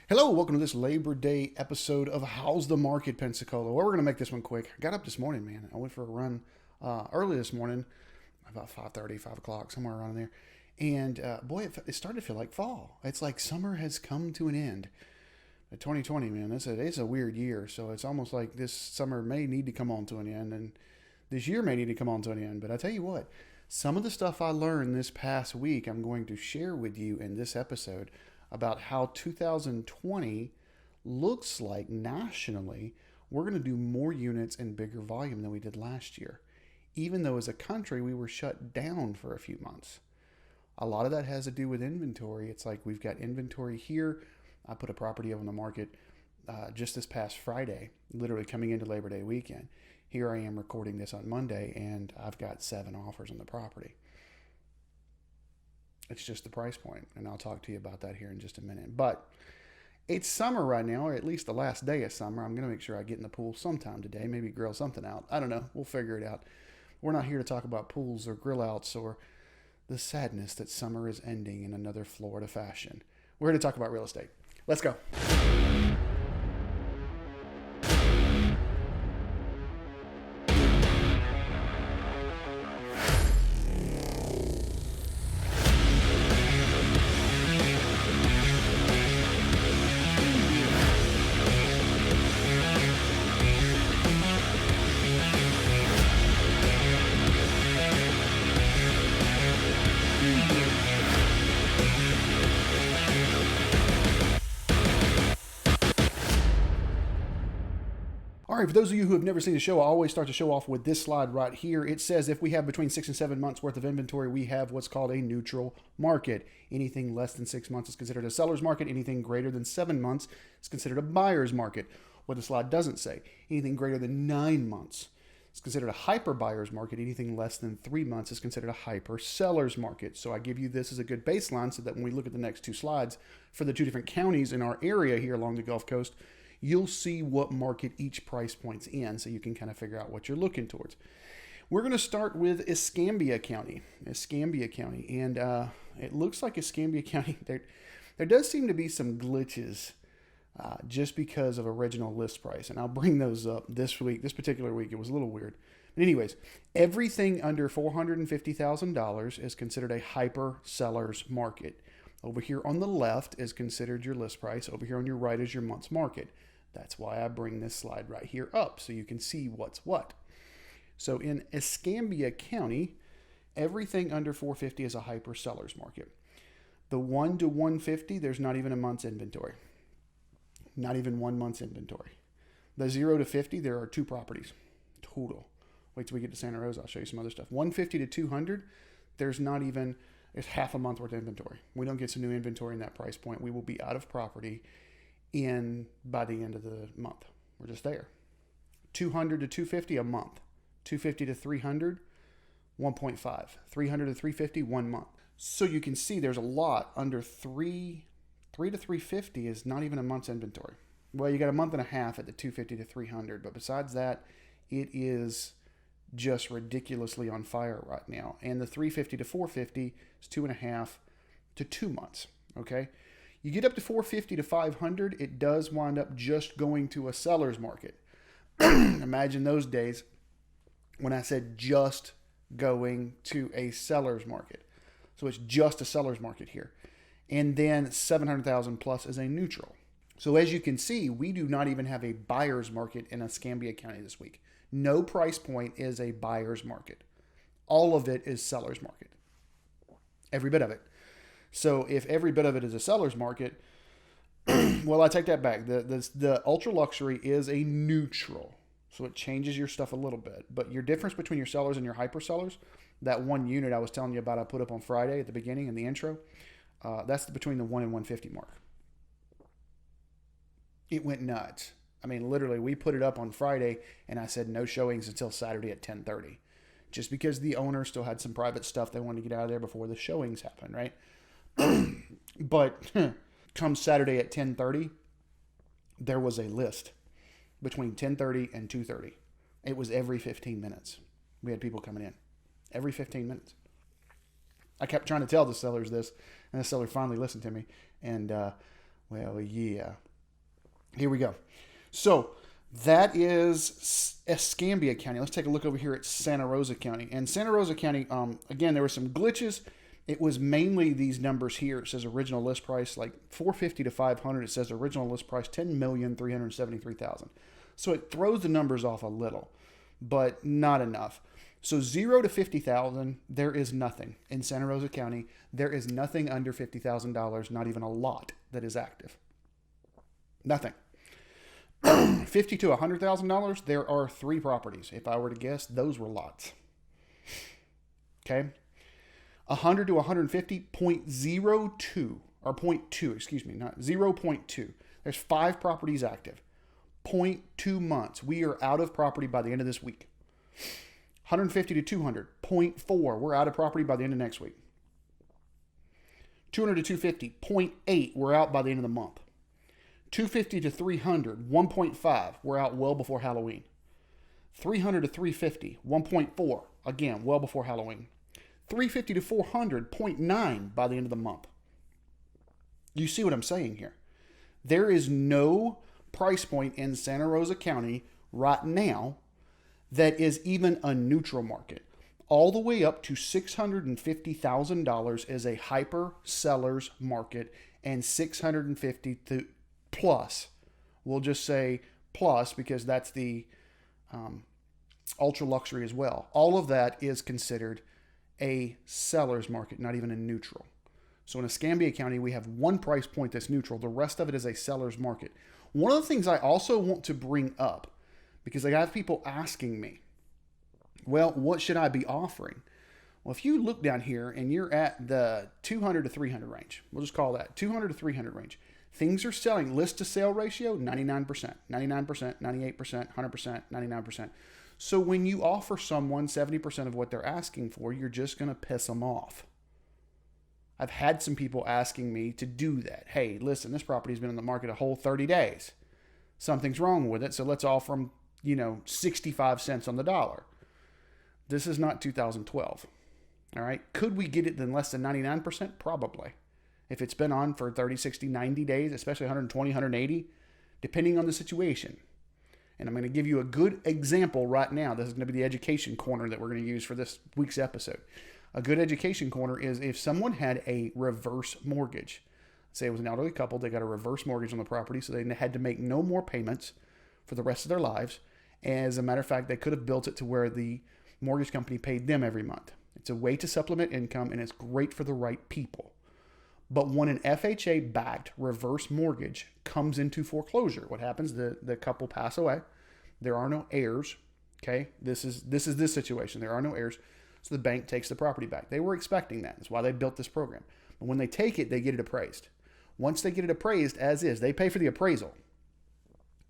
Hello, welcome to this Labor Day episode of How's the Market, Pensacola. Well, we're going to make this one quick. I got up this morning, man. I went for a run early this morning, about 5:30, 5 o'clock, somewhere around there. And boy, it started to feel like fall. It's like summer has come to an end. 2020, man, it's a weird year. So it's almost like this summer may need to come on to an end, and this year may need to come on to an end. But I tell you what, some of the stuff I learned this past week, I'm going to share with you in this episode about how 2020 looks like nationally. We're going to do more units and bigger volume than we did last year, even though as a country we were shut down for a few months. A lot of that has to do with inventory. It's like we've got inventory here. I put a property up on the market just this past Friday, literally coming into Labor Day weekend. Here I am recording this on Monday, and I've got 7 offers on the property. It's just the price point, and I'll talk to you about that here in just a minute. But it's summer right now, or at least the last day of summer. I'm going to make sure I get in the pool sometime today, maybe grill something out. I don't know. We'll figure it out. We're not here to talk about pools or grill outs or the sadness that summer is ending in another Florida fashion. We're here to talk about real estate. Let's go. All right, for those of you who have never seen the show, I always start the show off with this slide right here. It says if we have between 6 and 7 months worth of inventory, we have what's called a neutral market. Anything less than 6 months is considered a seller's market. Anything greater than 7 months is considered a buyer's market. What the slide doesn't say, anything greater than 9 months is considered a hyper buyer's market. Anything less than 3 months is considered a hyper seller's market. So I give you this as a good baseline so that when we look at the next 2 slides for the 2 different counties in our area here along the Gulf Coast, you'll see what market each price point's in, so you can kind of figure out what you're looking towards. We're going to start with Escambia County. And it looks like Escambia County, there does seem to be some glitches just because of original list price, and I'll bring those up this particular week. It was a little weird. But anyways, everything under $450,000 is considered a hyper seller's market. Over here on the left is considered your list price. Over here on your right is your month's market. That's why I bring this slide right here up so you can see what's what. So in Escambia County, everything under 450 is a hyper seller's market. The 1 to 150, there's not even a month's inventory. Not even 1 month's inventory. The 0 to 50, there are 2 properties total. Wait till we get to Santa Rosa, I'll show you some other stuff. 150 to 200, it's half a month worth of inventory. We don't get some new inventory in that price point, we will be out of property by the end of the month. We're just there. 200 to 250 a month. 250 to 300, 1.5. 300 to 350, 1 month. So you can see there's a lot under 3 to 350 is not even a month's inventory. Well, you got a month and a half at the 250 to 300, but besides that, it is just ridiculously on fire right now. And the 350 to 450 is 2.5 to 2 months. Okay. You get up to 450 to 500, it does wind up just going to a seller's market. Imagine those days when I said just going to a seller's market. So it's just a seller's market here. And then 700,000 plus is a neutral. So as you can see, we do not even have a buyer's market in Escambia County this week. No price point is a buyer's market. All of it is seller's market. Every bit of it. So if every bit of it is a seller's market, well, I take that back. The ultra luxury is a neutral. So it changes your stuff a little bit. But your difference between your sellers and your hyper sellers, that 1 unit I was telling you about I put up on Friday at the beginning in the intro, that's between the 1 and 150 mark. It went nuts. I mean, literally, we put it up on Friday, and I said no showings until Saturday at 10:30, just because the owner still had some private stuff they wanted to get out of there before the showings happened, right? But come Saturday at 10:30, there was a list between 10:30 and 2:30. It was every 15 minutes. We had people coming in every 15 minutes. I kept trying to tell the sellers this, and the seller finally listened to me, and Well, yeah. Here we go. So that is Escambia County. Let's take a look over here at Santa Rosa County. And Santa Rosa County, again, there were some glitches. It was mainly these numbers here. It says original list price, like 450 to 500. It says original list price, 10,373,000. So it throws the numbers off a little, but not enough. So 0 to 50,000, there is nothing in Santa Rosa County. There is nothing under $50,000, not even a lot that is active. Nothing. 50 to $100,000, there are 3 properties. If I were to guess, those were lots. Okay. 100 to 150, 0.02, or 0.2, excuse me, not 0.2. There's 5 properties active. 0.2 months. We are out of property by the end of this week. 150 to 200, 0.4. We're out of property by the end of next week. 200 to 250, 0.8. We're out by the end of the month. 250 to 300, 1.5. We're out well before Halloween. 300 to 350, 1.4. Again, well before Halloween. 350 to 400, 0.9 by the end of the month. You see what I'm saying here? There is no price point in Santa Rosa County right now that is even a neutral market. All the way up to $650,000 is a hyper seller's market, and 650 to plus. We'll just say plus because that's the ultra luxury as well. All of that is considered a seller's market, not even a neutral. So in Escambia County, we have one price point that's neutral. The rest of it is a seller's market. One of the things I also want to bring up, because I have people asking me, well, what should I be offering? Well, if you look down here and you're at the 200 to 300 range, we'll just call that 200 to 300 range. Things are selling. List to sale ratio, 99%, 99%, 98%, 100%, 99%. So when you offer someone 70% of what they're asking for, you're just going to piss them off. I've had some people asking me to do that. Hey, listen, this property's been on the market a whole 30 days. Something's wrong with it, so let's offer them, 65 cents on the dollar. This is not 2012. All right. Could we get it in less than 99%? Probably. If it's been on for 30, 60, 90 days, especially 120, 180, depending on the situation. And I'm going to give you a good example right now. This is going to be the education corner that we're going to use for this week's episode. A good education corner is if someone had a reverse mortgage. Say it was an elderly couple, they got a reverse mortgage on the property, so they had to make no more payments for the rest of their lives. As a matter of fact, they could have built it to where the mortgage company paid them every month. It's a way to supplement income, and it's great for the right people. But when an FHA-backed reverse mortgage comes into foreclosure, what happens? The couple pass away. There are no heirs. Okay, this is this situation. There are no heirs, so the bank takes the property back. They were expecting that. That's why they built this program. But when they take it, they get it appraised. Once they get it appraised as is, they pay for the appraisal.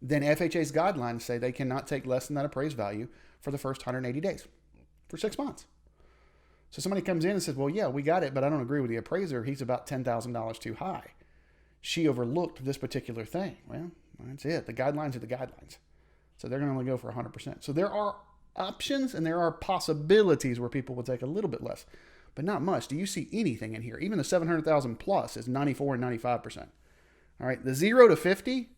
Then FHA's guidelines say they cannot take less than that appraised value for the first 180 days, for 6 months. So somebody comes in and says, well, yeah, we got it, but I don't agree with the appraiser. He's about $10,000 too high. She overlooked this particular thing. Well, that's it. The guidelines are the guidelines. So they're going to only go for 100%. So there are options and there are possibilities where people will take a little bit less, but not much. Do you see anything in here? Even the 700,000 plus is 94 and 95%. All right. The 0 to 50,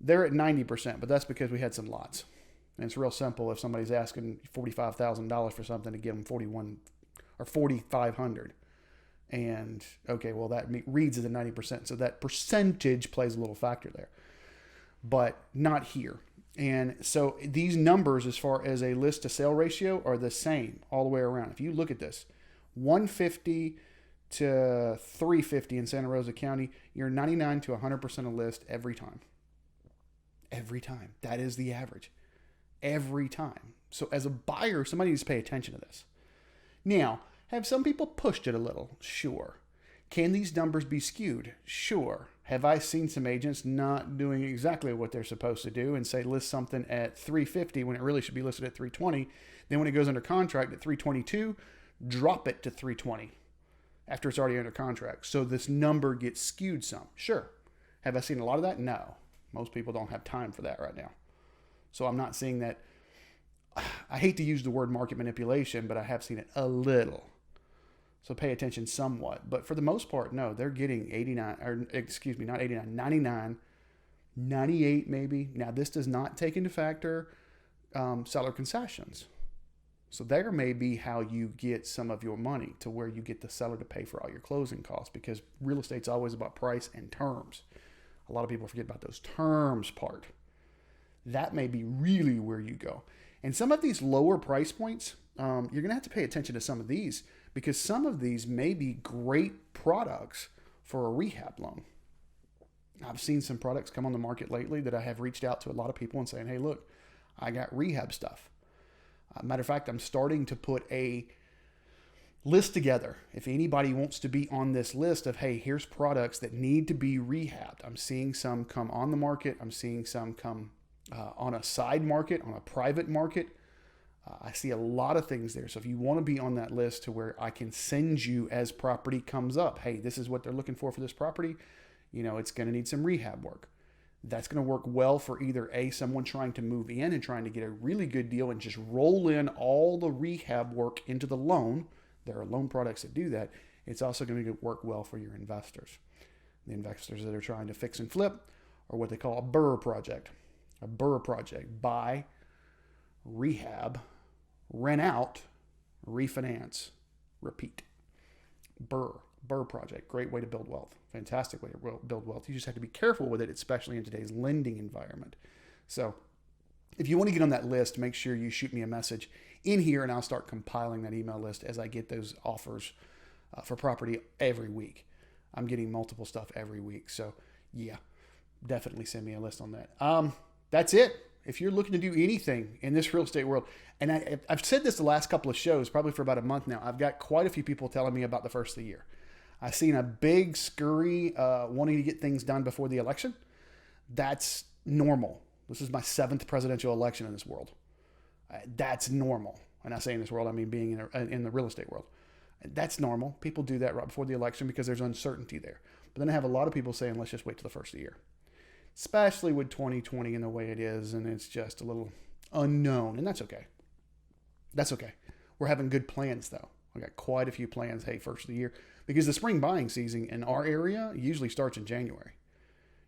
they're at 90%, but that's because we had some lots. And it's real simple. If somebody's asking $45,000 for something to give them 41 or 4,500, and okay, well that reads as a 90%, so that percentage plays a little factor there, but not here. And so these numbers, as far as a list to sale ratio, are the same all the way around. If you look at this, 150 to 350 in Santa Rosa County, you're 99 to 100% a list every time. Every time. That is the average. Every time. So as a buyer, somebody needs to pay attention to this. Now, have some people pushed it a little? Sure. Can these numbers be skewed? Sure. Have I seen some agents not doing exactly what they're supposed to do and say list something at 350 when it really should be listed at 320? Then when it goes under contract at 322, drop it to 320 after it's already under contract. So this number gets skewed some. Sure. Have I seen a lot of that? No. Most people don't have time for that right now. So I'm not seeing that. I hate to use the word market manipulation, but I have seen it a little. So pay attention somewhat. But for the most part, no, they're getting 89, or excuse me, not 89, 99, 98 maybe. Now, this does not take into factor seller concessions. So there may be how you get some of your money to where you get the seller to pay for all your closing costs, because real estate's always about price and terms. A lot of people forget about those terms part. That may be really where you go. And some of these lower price points, you're going to have to pay attention to some of these, because some of these may be great products for a rehab loan. I've seen some products come on the market lately that I have reached out to a lot of people and saying, hey, look, I got rehab stuff. Matter of fact, I'm starting to put a list together. If anybody wants to be on this list of, hey, here's products that need to be rehabbed. I'm seeing some come on the market. I'm seeing some come on a side market, on a private market. I see a lot of things there. So if you want to be on that list to where I can send you as property comes up, hey, this is what they're looking for this property. You know, it's going to need some rehab work. That's going to work well for either someone trying to move in and trying to get a really good deal and just roll in all the rehab work into the loan. There are loan products that do that. It's also going to work well for your investors. The investors that are trying to fix and flip, or what they call a BRRRR project. A BRRRR project: buy, rehab, rent out, refinance, repeat. BRRRR project, great way to build wealth. Fantastic way to build wealth. You just have to be careful with it, especially in today's lending environment. So if you want to get on that list, make sure you shoot me a message in here, and I'll start compiling that email list as I get those offers for property every week. I'm getting multiple stuff every week. So yeah, definitely send me a list on that. That's it. If you're looking to do anything in this real estate world, and I've said this the last couple of shows, probably for about a month now, I've got quite a few people telling me about the first of the year. I've seen a big scurry wanting to get things done before the election. That's normal. This is my 7th presidential election in this world. That's normal. And I say in this world, I mean being in the real estate world. That's normal. People do that right before the election because there's uncertainty there. But then I have a lot of people saying, let's just wait till the first of the year. Especially with 2020 and the way it is, and it's just a little unknown, and that's okay. That's okay. We're having good plans, though. I got quite a few plans, hey, first of the year, because the spring buying season in our area usually starts in January.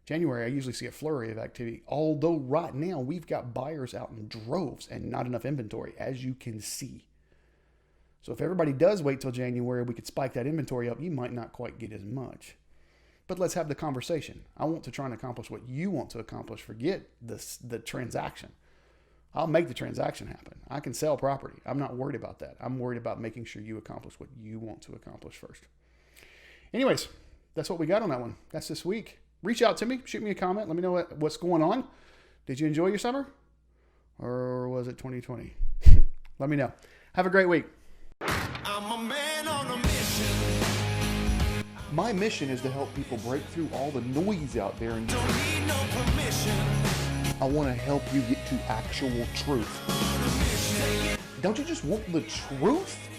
January, I usually see a flurry of activity, although right now we've got buyers out in droves and not enough inventory, as you can see. So if everybody does wait till January, we could spike that inventory up. You might not quite get as much. But let's have the conversation. I want to try and accomplish what you want to accomplish. Forget the transaction. I'll make the transaction happen. I can sell property. I'm not worried about that. I'm worried about making sure you accomplish what you want to accomplish first. Anyways, that's what we got on that one. That's this week. Reach out to me. Shoot me a comment. Let me know what's going on. Did you enjoy your summer? Or was it 2020? Let me know. Have a great week. I'm a man on a mission. My mission is to help people break through all the noise out there and don't need no permission. I want to help you get to actual truth. Don't you just want the truth?